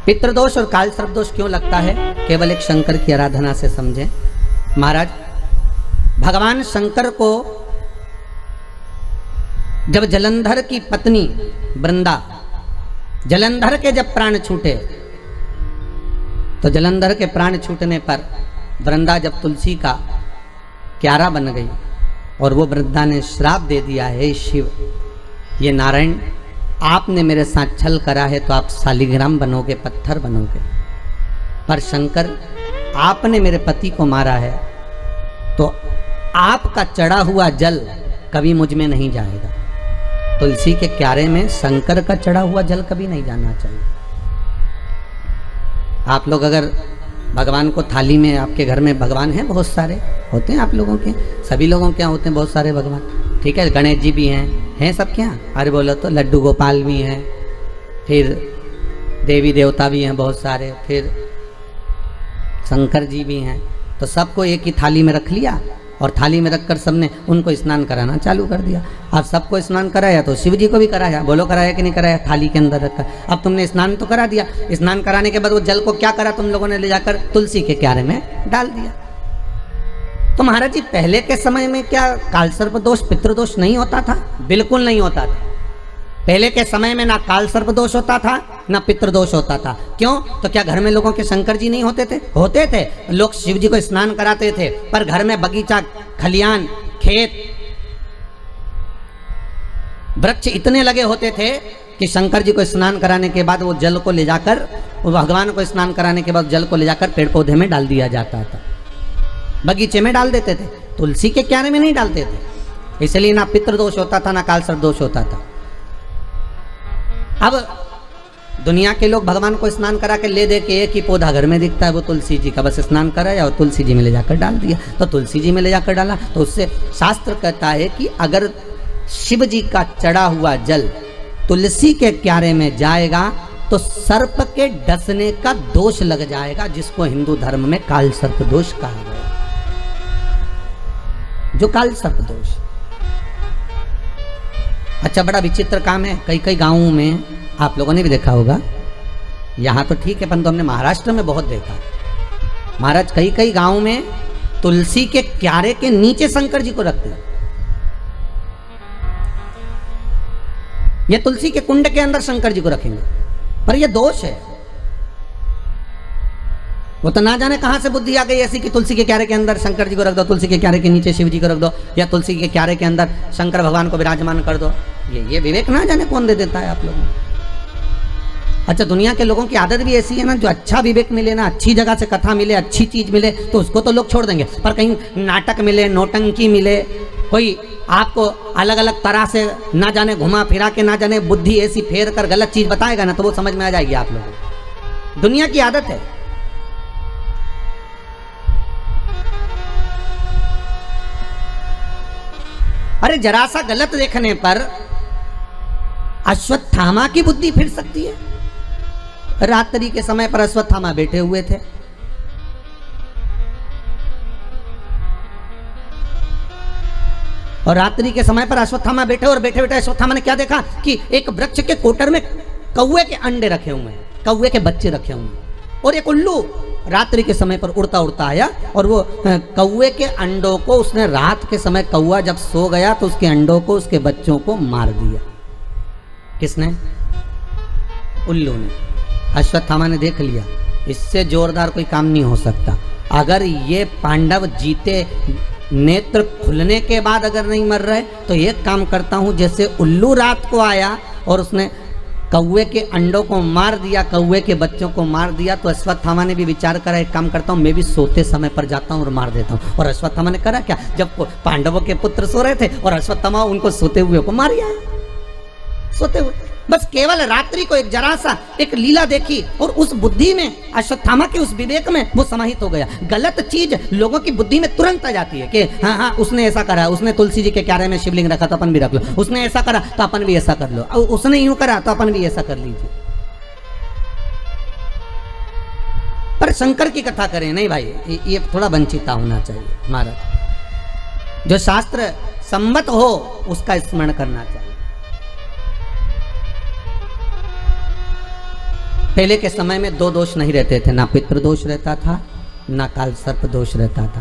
पितृदोष और काल सर्प दोष क्यों लगता है? केवल एक शंकर की आराधना से समझें। महाराज, भगवान शंकर को जब जलंधर की पत्नी वृंदा, जलंधर के जब प्राण छूटे, तो जलंधर के प्राण छूटने पर वृंदा जब तुलसी का क्यारा बन गई और वो वृंदा ने श्राप दे दिया, हे शिव, ये नारायण आपने मेरे साथ छल करा है तो आप शालिग्राम बनोगे, पत्थर बनोगे, पर शंकर आपने मेरे पति को मारा है तो आपका चढ़ा हुआ जल कभी मुझ में नहीं जाएगा। तुलसी के क्यारे में शंकर का चढ़ा हुआ जल कभी नहीं जाना चाहिए। आप लोग अगर भगवान को थाली में, आपके घर में भगवान हैं, बहुत सारे होते हैं आप लोगों के, सभी लोगों के यहाँ होते हैं बहुत सारे भगवान, ठीक है, गणेश जी भी हैं सबके यहाँ, अरे बोलो तो लड्डू गोपाल भी हैं, फिर देवी देवता भी हैं बहुत सारे, फिर शंकर जी भी हैं, तो सबको एक ही थाली में रख लिया और थाली में रखकर सबने उनको स्नान कराना चालू कर दिया। अब सबको स्नान कराया तो शिव जी को भी कराया, बोलो कराया कि नहीं कराया, थाली के अंदर रखकर। अब तुमने स्नान तो करा दिया, स्नान कराने के बाद वो जल को क्या करा तुम लोगों ने, ले जाकर तुलसी के क्यारे में डाल दिया। तो महाराज जी, पहले के समय में क्या काल सर्प दोष, पितृदोष नहीं होता था? बिल्कुल नहीं होता था। पहले के समय में ना काल सर्प दोष होता था ना पितृदोष होता था। क्यों? तो क्या घर में लोगों के शंकर जी नहीं होते थे? होते थे। लोग शिव जी को स्नान कराते थे, पर घर में बगीचा, खलियान, खेत, वृक्ष इतने लगे होते थे कि शंकर जी को स्नान कराने के बाद वो जल को ले जाकर, भगवान को स्नान कराने के बाद जल को ले जाकर पेड़ पौधे में डाल दिया जाता था, बगीचे में डाल देते थे, तुलसी के क्यारे में नहीं डालते थे। इसलिए ना पितृदोष होता था ना काल सर्प दोष होता था। अब दुनिया के लोग भगवान को स्नान करा के ले दे के एक ही पौधा घर में दिखता है, वो तुलसी जी का, बस स्नान कराया और तुलसी जी में ले जाकर डाल दिया। तो तुलसी जी में ले जाकर डाला तो उससे शास्त्र कहता है कि अगर शिव जी का चढ़ा हुआ जल तुलसी के क्यारे में जाएगा तो सर्प के डसने का दोष लग जाएगा, जिसको हिंदू धर्म में काल सर्प दोष कहा गया। जो काल सर्प दोष, अच्छा, बड़ा विचित्र काम है। कई कई गांवों में आप लोगों ने भी देखा होगा, यहाँ तो ठीक है परंतु हमने महाराष्ट्र में बहुत देखा। महाराज, कई कई गांवों में तुलसी के क्यारे के नीचे शंकर जी को रखते हैं। ये तुलसी के कुंड के अंदर शंकर जी को रखेंगे, पर यह दोष है। वो तो ना जाने कहां से बुद्धि आ गई ऐसी कि तुलसी के क्यारे के अंदर शंकर जी को रख दो, तुलसी के क्यारे के नीचे शिव जी को रख दो, या तुलसी के क्यारे के अंदर शंकर भगवान को विराजमान कर दो। ये विवेक ना जाने कौन दे देता है आप लोगों को। अच्छा, दुनिया के लोगों की आदत भी ऐसी है ना, जो अच्छा विवेक मिले ना, अच्छी जगह से कथा मिले, अच्छी चीज मिले तो उसको तो लोग छोड़ देंगे, पर कहीं नाटक मिले, नौटंकी मिले, कोई आपको अलग अलग तरह से ना जाने घुमा फिरा के, ना जाने बुद्धि ऐसी फेर कर गलत चीज बताएगा ना, तो वो समझ में आ जाएगी आप लोगों को। दुनिया की आदत है। अरे जरा सा गलत देखने पर अश्वत्थामा की बुद्धि फिर सकती है। रात्रि के समय पर अश्वत्थामा बैठे हुए थे, और रात्रि के समय पर अश्वत्थामा बैठे, और बैठे बैठे अश्वत्थामा ने क्या देखा कि एक वृक्ष के कोटर में कौवे के अंडे रखे हुए हैं, कौवे के बच्चे रखे हुए हैं, और एक उल्लू रात्रि के समय पर उड़ता उड़ता आया और वो कौवे के अंडों को उसने, रात के समय कौवा जब सो गया तो उसके अंडों को, उसके बच्चों को मार दिया। किसने? उल्लू ने। अश्वत्थामा ने देख लिया, इससे जोरदार कोई काम नहीं हो सकता। अगर ये पांडव जीते, नेत्र खुलने के बाद अगर नहीं मर रहे, तो एक काम करता हूं, जैसे उल्लू रात को आया और उसने कौवे के अंडों को मार दिया, कौवे के बच्चों को मार दिया, तो अश्वत्थामा ने भी विचार करा, एक काम करता हूँ, मैं भी सोते समय पर जाता हूँ और मार देता हूँ। और अश्वत्थामा ने करा क्या, जब पांडवों के पुत्र सो रहे थे और अश्वत्थामा उनको सोते हुए को मार दिया, सोते हुए। बस केवल रात्रि को एक जरा सा एक लीला देखी और उस बुद्धि में, अश्वत्थामा के उस विवेक में वो समाहित हो गया। गलत चीज लोगों की बुद्धि में तुरंत आ जाती है कि हाँ हाँ उसने ऐसा करा, उसने तुलसी जी के क्यारे में शिवलिंग रखा तो अपन भी रख लो, उसने ऐसा करा तो अपन भी ऐसा कर लो, उसने यूं करा तो अपन भी ऐसा कर लीजिए। पर शंकर की कथा करें नहीं भाई, ये थोड़ा वंचिता होना चाहिए। महाराज, जो शास्त्र सम्मत हो उसका स्मरण करना चाहिए। पहले के समय में दो दोष नहीं रहते थे, ना पितृ दोष रहता था, ना काल सर्प दोष रहता था।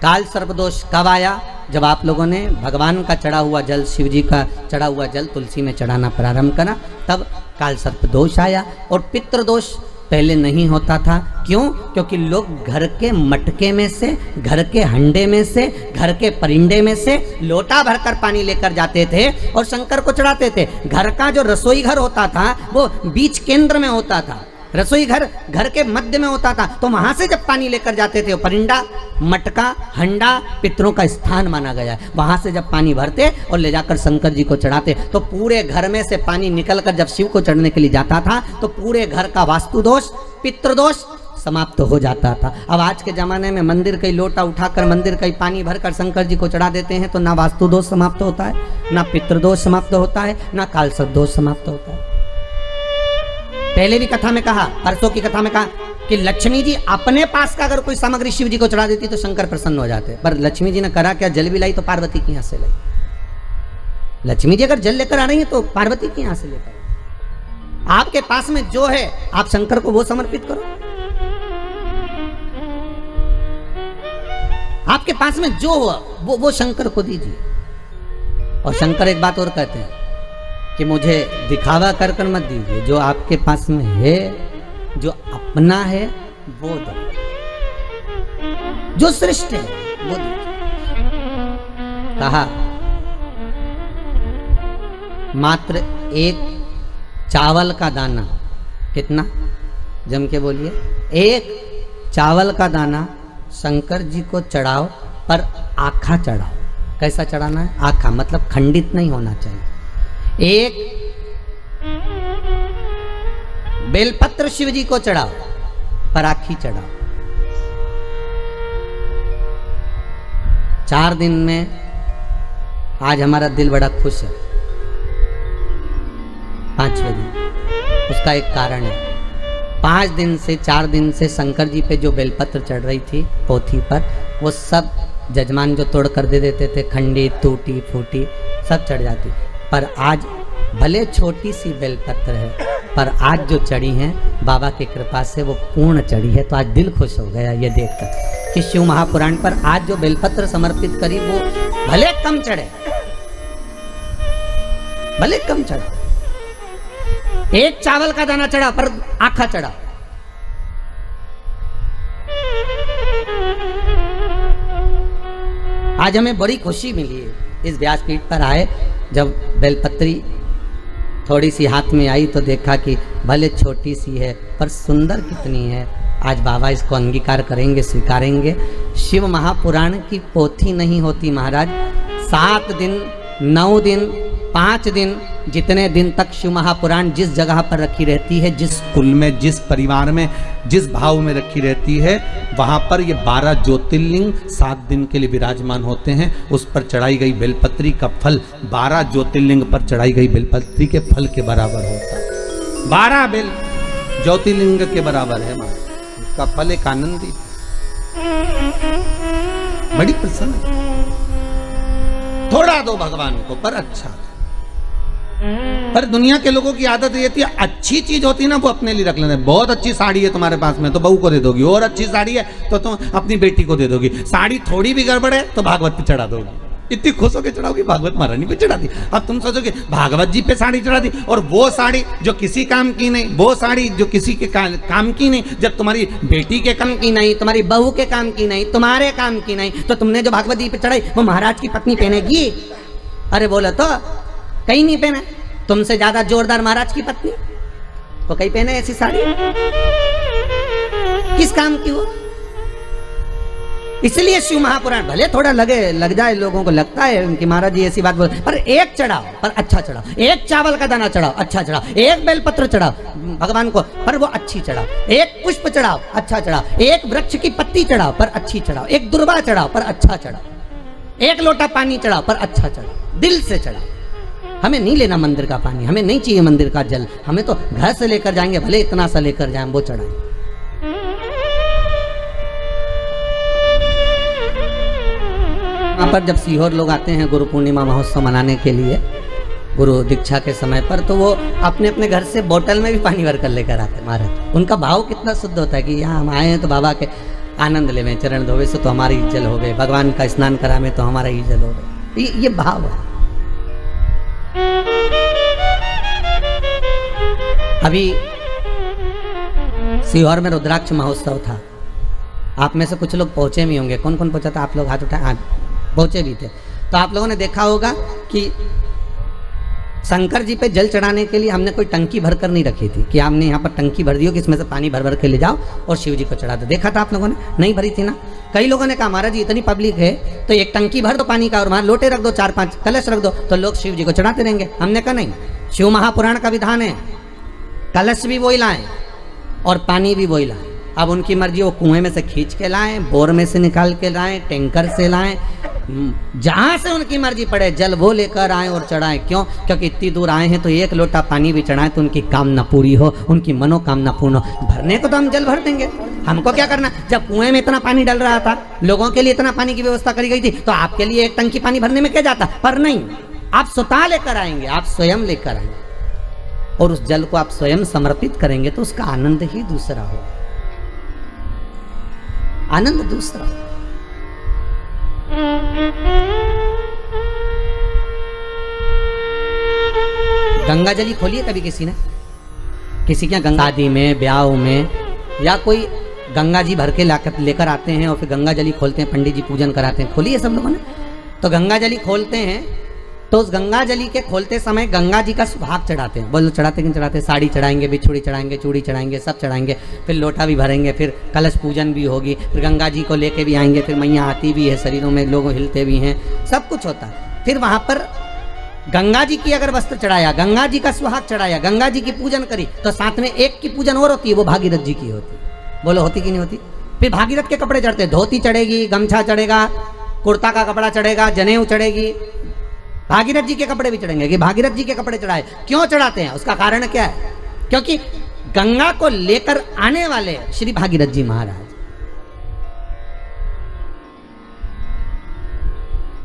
काल सर्प दोष कब आया? जब आप लोगों ने भगवान का चढ़ा हुआ जल, शिव जी का चढ़ा हुआ जल तुलसी में चढ़ाना प्रारंभ करा, तब काल सर्प दोष आया। और पितृ दोष पहले नहीं होता था। क्यों? क्योंकि लोग घर के मटके में से, घर के हंडे में से, घर के परिंडे में से लोटा भरकर पानी लेकर जाते थे और शंकर को चढ़ाते थे। घर का जो रसोई घर होता था वो बीच केंद्र में होता था, रसोई घर घर के मध्य में होता था, तो वहां से जब पानी लेकर जाते थे, परिंडा, मटका, हंडा पितरों का स्थान माना गया है। वहां से जब पानी भरते और ले जाकर शंकर जी को चढ़ाते, तो पूरे घर में से पानी निकलकर जब शिव को चढ़ने के लिए जाता था, तो पूरे घर का वास्तु दोष, पितृदोष समाप्त हो जाता था। अब आज के जमाने में मंदिर का लोटा उठाकर, मंदिर का पानी भरकर शंकर जी को चढ़ा देते हैं, तो ना वास्तु दोष समाप्त होता है, ना पितृदोष समाप्त होता है, ना कालसर्प दोष समाप्त होता है। पहले भी कथा में कहा, परसों की कथा में कहा कि लक्ष्मी जी अपने पास का अगर कोई सामग्री शिव जी को चढ़ा देती तो शंकर प्रसन्न हो जाते, पर लक्ष्मी जी ने करा क्या? जल भी लाई तो पार्वती की यहां से लाई। लक्ष्मी जी अगर जल लेकर आ रही है तो पार्वती की यहां से लेकर। आपके पास में जो है आप शंकर को वो समर्पित करो। आपके पास में जो हुआ वो शंकर को दीजिए। और शंकर एक बात और कहते हैं कि मुझे दिखावा कर कर मत दीजिए, जो आपके पास में है, जो अपना है वो दो, जो श्रेष्ठ है वो दीजिए। कहा मात्र एक चावल का दाना, कितना? जम के बोलिए। एक चावल का दाना शंकर जी को चढ़ाओ, पर आखा चढ़ाओ। कैसा चढ़ाना है? आखा, मतलब खंडित नहीं होना चाहिए। एक बेलपत्र शिव जी को चढ़ाओ, पर आखी चढ़ाओ। 4 दिन में आज हमारा दिल बड़ा खुश है। 5वें दिन उसका एक कारण है। 5 दिन से 4 दिन से शंकर जी पे जो बेलपत्र चढ़ रही थी पोथी पर, वो सब जजमान जो तोड़ कर दे देते थे, खंडी, टूटी फूटी सब चढ़ जाती। पर आज भले छोटी सी बेलपत्र है, पर आज जो चढ़ी हैं बाबा की कृपा से वो पूर्ण चढ़ी है। तो आज दिल खुश हो गया ये देखकर कि शिव महापुराण पर आज जो बेलपत्र समर्पित करी वो भले कम चढ़े, भले कम चढ़ा। एक चावल का दाना चढ़ा पर आखा चढ़ा। आज हमें बड़ी खुशी मिली है इस व्यासपीठ पर आए, जब बेलपत्री थोड़ी सी हाथ में आई तो देखा कि भले छोटी सी है पर सुंदर कितनी है। आज बाबा इसको अंगीकार करेंगे, स्वीकारेंगे। शिव महापुराण की पोथी नहीं होती महाराज। 7 दिन, 9 दिन, 5 दिन, जितने दिन तक शिव महापुराण जिस जगह पर रखी रहती है, जिस कुल में, जिस परिवार में, जिस भाव में रखी रहती है, वहां पर ये 12 ज्योतिर्लिंग 7 दिन के लिए विराजमान होते हैं। उस पर चढ़ाई गई बेलपत्री का फल 12 ज्योतिर्लिंग पर चढ़ाई गई बेलपत्री के फल के बराबर होता है। 12 बेल ज्योतिर्लिंग के बराबर है। उसका फल एक आनंदी, बड़ी प्रसन्न। थोड़ा दो भगवान को, पर अच्छा। पर दुनिया के लोगों की आदत ये थी, अच्छी चीज होती ना वो अपने लिए रख लेते। बहुत अच्छी साड़ी है तुम्हारे पास में तो बहू को दे दोगी, और अच्छी साड़ी है तो तुम अपनी बेटी को दे दोगी। साड़ी थोड़ी भी गड़बड़ है तो भागवत पे चढ़ा दोगी। इतनी खुश होकर चढ़ाओगी, भागवत महारानी पे चढ़ा दी। अब तुम सोचोगे भागवत जी पे साड़ी चढ़ा दी, और वो साड़ी जो किसी काम की नहीं, वो साड़ी जो किसी के काम की नहीं, जब तुम्हारी बेटी के काम की नहीं, तुम्हारी बहू के काम की नहीं, तुम्हारे काम की नहीं, तो तुमने जो भागवत जी पे चढ़ाई वो महाराज की पत्नी पहनेगी? अरे बोलो तो कहीं नहीं पहना। तुमसे ज्यादा जोरदार महाराज की पत्नी तो कहीं पहने ऐसी साड़ी? किस काम की हो? इसलिए शिव महापुराण भले थोड़ा लग जाए, लोगों को लगता है कि महाराज जी ऐसी बात बोल, पर एक चढ़ाओ, पर अच्छा चढ़ाओ। एक चावल का दाना चढ़ाओ, अच्छा चढ़ाओ। एक बेलपत्र चढ़ाओ भगवान को, पर वो अच्छी चढ़ाओ। एक पुष्प चढ़ाओ, अच्छा चढ़ाओ। एक वृक्ष की पत्ती चढ़ाओ, पर अच्छी चढ़ाओ। एक दुर्वा चढ़ाओ, पर अच्छा चढ़ाओ। एक लोटा पानी चढ़ाओ, पर अच्छा चढ़ाओ। दिल से चढ़ाओ। हमें नहीं लेना मंदिर का पानी, हमें नहीं चाहिए मंदिर का जल, हमें तो घर से लेकर जाएंगे, भले इतना सा लेकर जाएं, वो चढ़ाएं। वहां पर जब सीहोर लोग आते हैं गुरु पूर्णिमा महोत्सव मनाने के लिए, गुरु दीक्षा के समय पर, तो वो अपने अपने घर से बोतल में भी पानी भर कर लेकर आते महाराज। उनका भाव कितना शुद्ध होता है कि यहाँ हम आए हैं तो बाबा के आनंद लेवे, चरण धोवे से तो हमारी इज्जत होवे, भगवान का स्नान करावे तो हमारा इज्जत होवे। ये भाव है। अभी सीहोर में रुद्राक्ष महोत्सव था, आप में से कुछ लोग पहुंचे भी होंगे। कौन कौन पहुंचा था? आप लोग हाथ उठाए, पहुंचे भी थे। तो आप लोगों ने देखा होगा कि शंकर जी पे जल चढ़ाने के लिए हमने कोई टंकी भरकर नहीं रखी थी कि हमने यहाँ पर टंकी भर दियो कि इसमें से पानी भर भर के ले जाओ और शिव जी को चढ़ा दो। देखा था आप लोगों ने? नहीं भरी थी ना। कई लोगों ने कहा महाराज जी इतनी पब्लिक है तो एक टंकी भर दो पानी का और वहां लोटे रख दो, 4-5 कलश रख दो तो लोग शिव जी को चढ़ाते रहेंगे। हमने कहा नहीं, शिव महापुराण का विधान है कलश भी वही लाएं और पानी भी वही लाएं। अब उनकी मर्जी, वो कुएं में से खींच के लाएं, बोर में से निकाल के लाएं, टैंकर से लाएं, जहां से उनकी मर्जी पड़े जल वो लेकर आए और चढ़ाएं। क्यों? क्योंकि इतनी दूर आए हैं तो एक लोटा पानी भी चढ़ाएं तो उनकी कामना पूरी हो, उनकी मनोकामना पूर्ण हो। भरने को तो हम जल भर देंगे, हमको क्या करना। जब कुएं में इतना पानी डल रहा था, लोगों के लिए इतना पानी की व्यवस्था करी गई थी, तो आपके लिए एक टंकी पानी भरने में क्या जाता? पर नहीं, आप स्वतः लेकर आएंगे, आप स्वयं लेकर आएंगे और उस जल को आप स्वयं समर्पित करेंगे तो उसका आनंद ही दूसरा हो, आनंद दूसरा। गंगा जली खोलिए कभी किसी ने? किसी के गंगा शादी में, ब्याह में या कोई गंगा जी भर के लेकर आते हैं और फिर गंगा जली खोलते हैं, पंडित जी पूजन कराते हैं। खोलिए सब लोगों ने। तो गंगा जली खोलते हैं तो उस गंगा जली के खोलते समय गंगा जी का सुहाग चढ़ाते हैं। बोलो चढ़ाते कि नहीं चढ़ाते? साड़ी चढ़ाएंगे, बिछुड़ी चढ़ाएंगे, चूड़ी चढ़ाएंगे, सब चढ़ाएंगे, फिर लोटा भी भरेंगे, फिर कलश पूजन भी होगी, फिर गंगा जी को लेके भी आएंगे, फिर मैया आती भी है, शरीरों में लोग हिलते भी हैं, सब कुछ होता है। फिर वहां पर गंगा जी की अगर वस्त्र चढ़ाया, गंगा जी का सुहाग चढ़ाया, गंगा जी की पूजन करी, तो साथ में एक की पूजन और होती है, वो भागीरथ जी की होती है। बोलो होती कि नहीं होती? फिर भागीरथ के कपड़े चढ़ते, धोती चढ़ेगी, गमछा चढ़ेगा, कुर्ता का कपड़ा चढ़ेगा, जनेऊ चढ़ेगी, भागीरथ जी के कपड़े भी चढ़ेंगे। कि भागीरथ जी के कपड़े चढ़ाए, क्यों चढ़ाते हैं? उसका कारण क्या है? क्योंकि गंगा को लेकर आने वाले श्री भागीरथ जी महाराज